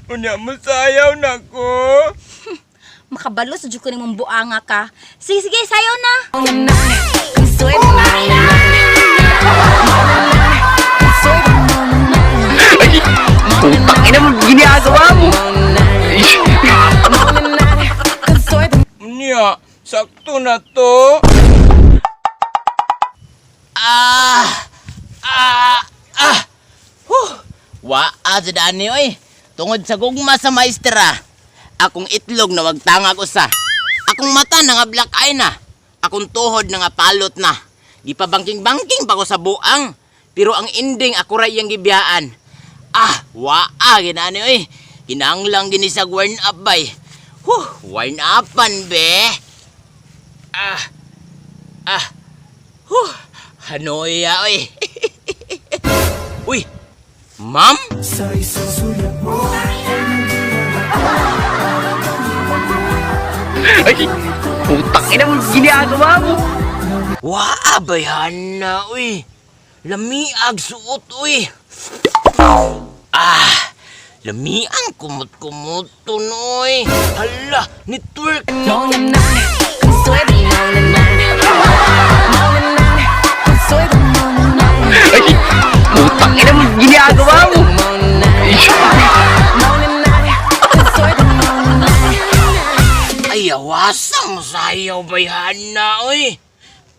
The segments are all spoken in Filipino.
Unya mo sayaw na ko. Makabalo sa ko nimong buanga ka. Sige, sige, sayaw na. Ay, putang ina mo, ginagawa mo. Unya, sakto na to. Waa sa dani oy. Tungod sa gugma sa maestra. Akong itlog na wagtangag usa. Akong mata na nga black eye na. Akong tuhod na nga palot na. Di pa bangking-bangking pa ko sa buang. Pero ang ending ako ra iyang gibiyaan. Waa ginani oy. Kinahanglang ginisag warn up bay. Warn upan be. Hanoya oy. Uy. Ma'am? Ay, putang ina mo, ginagawa mo. Waa bayan na uy. Lamiag suot uy. Lamiang kumot-kumot to noy. Hala, network. Ay, putang ina mo, ginagawa mo. Ay, awasang sayaw bayan na uy.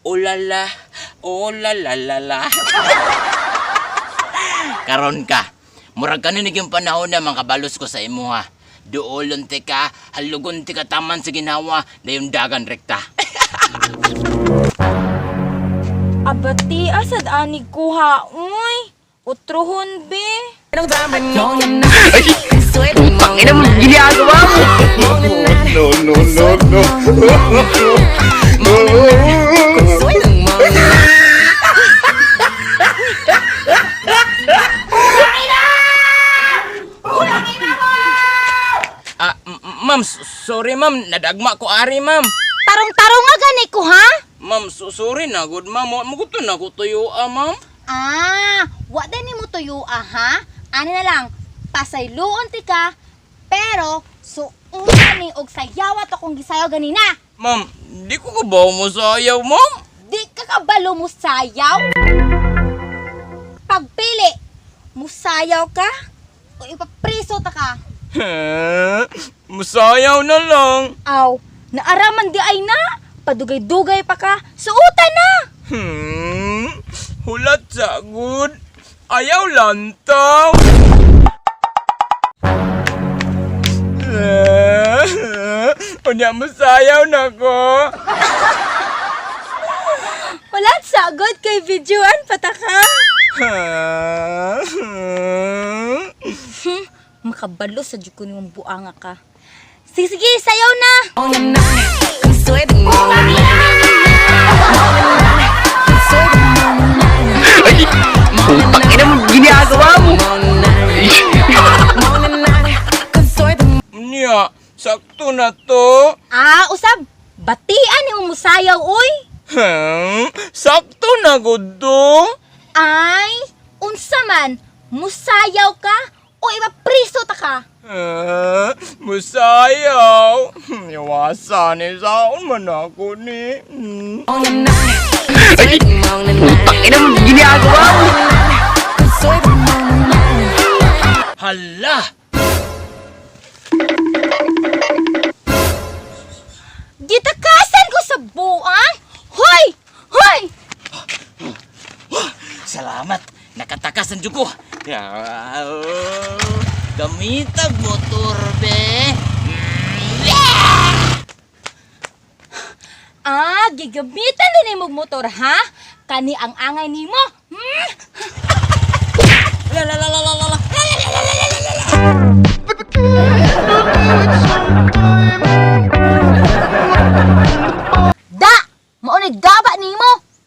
Ulala, ulalalala. Karon ka. Murag kaninig yung panahon na mga kabalos ko sa imuha. Duolon ti ka, halugon ti ka taman sa ginawa na yung dagan rekta. Abati, asad anig kuha, uy. Utruhon, be. Ay, putang ina mo, ginagawa mo. Ma'am, sorry ma'am, nadagma ko ari ma'am. Tarong-tarong nga gani ko, ha? Ma'am, sorry na good ma'am. Maguto na ko tuyo ma'am. Wa din ni mo tuyo, ha? Ani na lang, pasayloon ti ka, pero suungan ni og sayawat akong gisayaw ganina. Ma'am, di ko kabaw mo sayaw ma'am. Di ka kabalo mo sayaw? Pagpili, musayaw ka o ipapriso ta ka? Musayaw na lang. Aw, naaraman di ay na, padugay-dugay pa ka, suutan na! Hulat sa good. Ayaw lantaw. Unya mo sayaw na ko. Walat sagod kay videoan pataka. Makabalo sa ko nimong buanga ka. Sige, sige, sayaw na! Ay, putang ina mo, ginagawa mo. Unya, sakto na to. Usab, batian ni umusayaw, uy! Sakto na good to. Ay, unsa man, musayaw ka o ipapriso ta ka? Musayaw. Iwasan ni saon man ako ni. Ay, putang ina mo, ginagawa mo. Hala! Gitakasan ko sa buang? Hoy! Hoy! Salamat! Nakatakasan dyan ko! Gamitag motor, be! Gigamitan din imong motor, ha? Kani ang angay nimo.